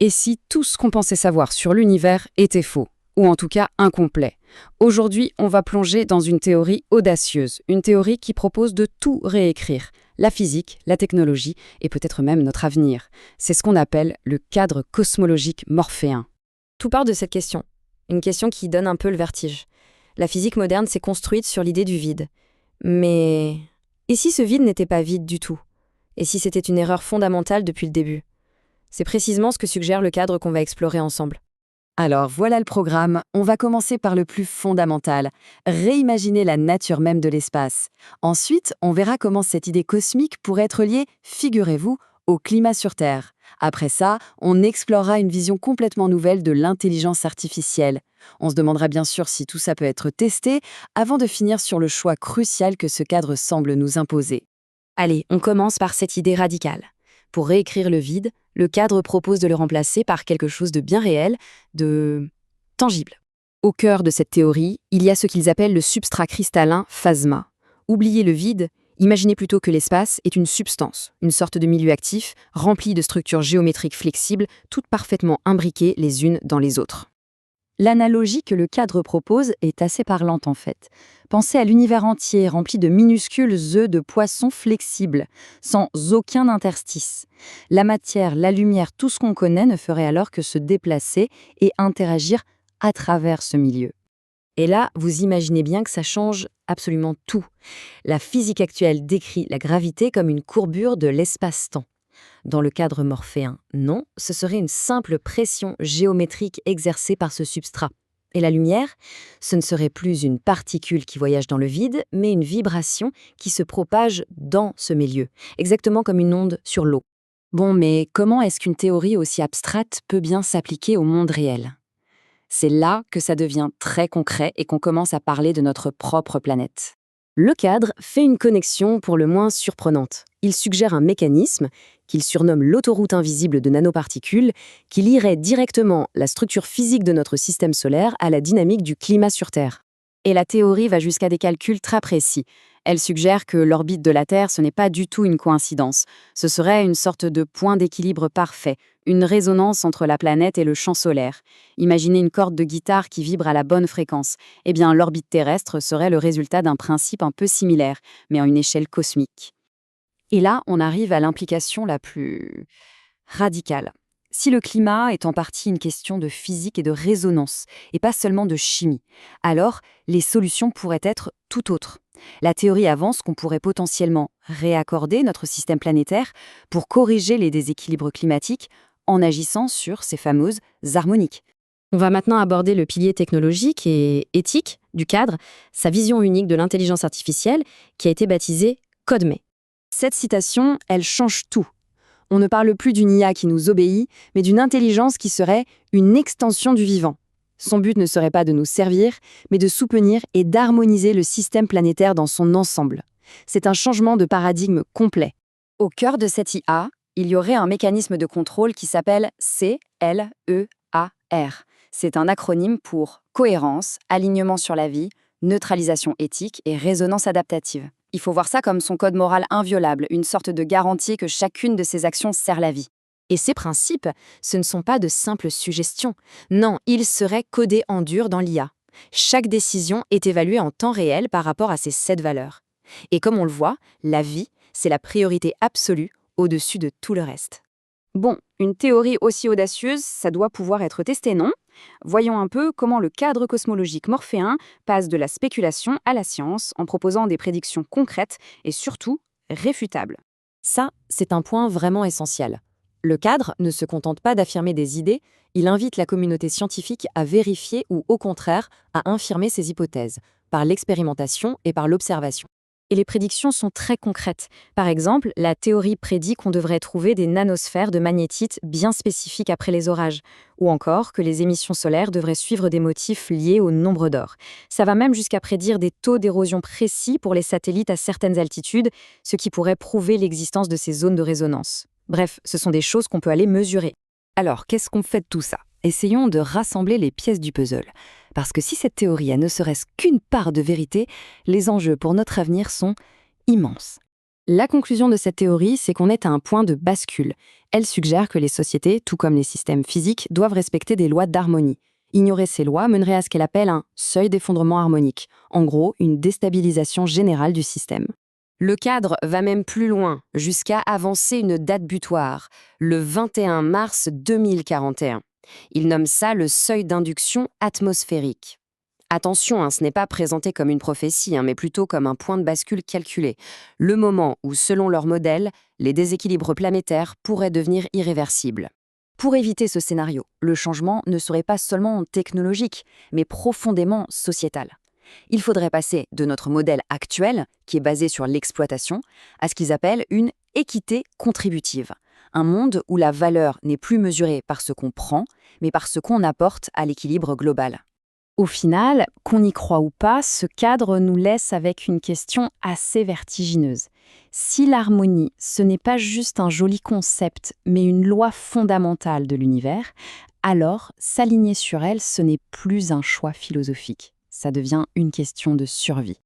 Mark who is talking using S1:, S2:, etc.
S1: Et si tout ce qu'on pensait savoir sur l'univers était faux, ou en tout cas incomplet? Aujourd'hui, on va plonger dans une théorie audacieuse, une théorie qui propose de tout réécrire, la physique, la technologie et peut-être même notre avenir. C'est ce qu'on appelle le cadre cosmologique morphéen.
S2: Tout part de cette question, une question qui donne un peu le vertige. La physique moderne s'est construite sur l'idée du vide. Mais et si ce vide n'était pas vide du tout? Et si c'était une erreur fondamentale depuis le début? C'est précisément ce que suggère le cadre qu'on va explorer ensemble.
S1: Alors voilà le programme, on va commencer par le plus fondamental, réimaginer la nature même de l'espace. Ensuite, on verra comment cette idée cosmique pourrait être liée, figurez-vous, au climat sur Terre. Après ça, on explorera une vision complètement nouvelle de l'intelligence artificielle. On se demandera bien sûr si tout ça peut être testé, avant de finir sur le choix crucial que ce cadre semble nous imposer.
S2: Allez, on commence par cette idée radicale. Pour réécrire le vide, le cadre propose de le remplacer par quelque chose de bien réel, de tangible.
S1: Au cœur de cette théorie, il y a ce qu'ils appellent le substrat cristallin phasma. Oubliez le vide, imaginez plutôt que l'espace est une substance, une sorte de milieu actif, rempli de structures géométriques flexibles, toutes parfaitement imbriquées les unes dans les autres. L'analogie que le cadre propose est assez parlante en fait. Pensez à l'univers entier rempli de minuscules œufs de poissons flexibles, sans aucun interstice. La matière, la lumière, tout ce qu'on connaît ne ferait alors que se déplacer et interagir à travers ce milieu.
S2: Et là, vous imaginez bien que ça change absolument tout. La physique actuelle décrit la gravité comme une courbure de l'espace-temps. Dans le cadre morphéen, non, ce serait une simple pression géométrique exercée par ce substrat. Et la lumière, ce ne serait plus une particule qui voyage dans le vide, mais une vibration qui se propage dans ce milieu, exactement comme une onde sur l'eau.
S1: Bon, mais comment est-ce qu'une théorie aussi abstraite peut bien s'appliquer au monde réel? C'est là que ça devient très concret et qu'on commence à parler de notre propre planète. Le cadre fait une connexion pour le moins surprenante. Il suggère un mécanisme qu'il surnomme l'autoroute invisible de nanoparticules qui lierait directement la structure physique de notre système solaire à la dynamique du climat sur Terre. Et la théorie va jusqu'à des calculs très précis. Elle suggère que l'orbite de la Terre, ce n'est pas du tout une coïncidence. Ce serait une sorte de point d'équilibre parfait, une résonance entre la planète et le champ solaire. Imaginez une corde de guitare qui vibre à la bonne fréquence. Eh bien, l'orbite terrestre serait le résultat d'un principe un peu similaire, mais à une échelle cosmique. Et là, on arrive à l'implication la plus radicale. Si le climat est en partie une question de physique et de résonance, et pas seulement de chimie, alors les solutions pourraient être tout autres. La théorie avance qu'on pourrait potentiellement réaccorder notre système planétaire pour corriger les déséquilibres climatiques en agissant sur ces fameuses harmoniques.
S2: On va maintenant aborder le pilier technologique et éthique du cadre, sa vision unique de l'intelligence artificielle qui a été baptisée CODEME.
S1: Cette citation, elle change tout. On ne parle plus d'une IA qui nous obéit, mais d'une intelligence qui serait une extension du vivant. Son but ne serait pas de nous servir, mais de soutenir et d'harmoniser le système planétaire dans son ensemble. C'est un changement de paradigme complet. Au cœur de cette IA, il y aurait un mécanisme de contrôle qui s'appelle CLEAR. C'est un acronyme pour cohérence, alignement sur la vie, neutralisation éthique et résonance adaptative. Il faut voir ça comme son code moral inviolable, une sorte de garantie que chacune de ses actions sert la vie.
S2: Et ces principes, ce ne sont pas de simples suggestions. Non, ils seraient codés en dur dans l'IA. Chaque décision est évaluée en temps réel par rapport à ces 7 valeurs. Et comme on le voit, la vie, c'est la priorité absolue au-dessus de tout le reste. Bon, une théorie aussi audacieuse, ça doit pouvoir être testé, non? Voyons un peu comment le cadre cosmologique morphéen passe de la spéculation à la science en proposant des prédictions concrètes et surtout réfutables.
S1: Ça, c'est un point vraiment essentiel. Le cadre ne se contente pas d'affirmer des idées, il invite la communauté scientifique à vérifier ou au contraire à infirmer ses hypothèses, par l'expérimentation et par l'observation. Et les prédictions sont très concrètes. Par exemple, la théorie prédit qu'on devrait trouver des nanosphères de magnétite bien spécifiques après les orages, ou encore que les émissions solaires devraient suivre des motifs liés au nombre d'or. Ça va même jusqu'à prédire des taux d'érosion précis pour les satellites à certaines altitudes, ce qui pourrait prouver l'existence de ces zones de résonance. Bref, ce sont des choses qu'on peut aller mesurer. Alors, qu'est-ce qu'on fait de tout ça? Essayons de rassembler les pièces du puzzle. Parce que si cette théorie a ne serait-ce qu'une part de vérité, les enjeux pour notre avenir sont immenses.
S2: La conclusion de cette théorie, c'est qu'on est à un point de bascule. Elle suggère que les sociétés, tout comme les systèmes physiques, doivent respecter des lois d'harmonie. Ignorer ces lois mènerait à ce qu'elle appelle un seuil d'effondrement harmonique, en gros une déstabilisation générale du système. Le cadre va même plus loin, jusqu'à avancer une date butoir, le 21 mars 2041. Il nomme ça le seuil d'induction atmosphérique. Attention, ce n'est pas présenté comme une prophétie, mais plutôt comme un point de bascule calculé. Le moment où, selon leur modèle, les déséquilibres planétaires pourraient devenir irréversibles.
S1: Pour éviter ce scénario, le changement ne serait pas seulement technologique, mais profondément sociétal. Il faudrait passer de notre modèle actuel, qui est basé sur l'exploitation, à ce qu'ils appellent une équité contributive. Un monde où la valeur n'est plus mesurée par ce qu'on prend, mais par ce qu'on apporte à l'équilibre global.
S2: Au final, qu'on y croit ou pas, ce cadre nous laisse avec une question assez vertigineuse. Si l'harmonie, ce n'est pas juste un joli concept, mais une loi fondamentale de l'univers, alors s'aligner sur elle, ce n'est plus un choix philosophique. Ça devient une question de survie.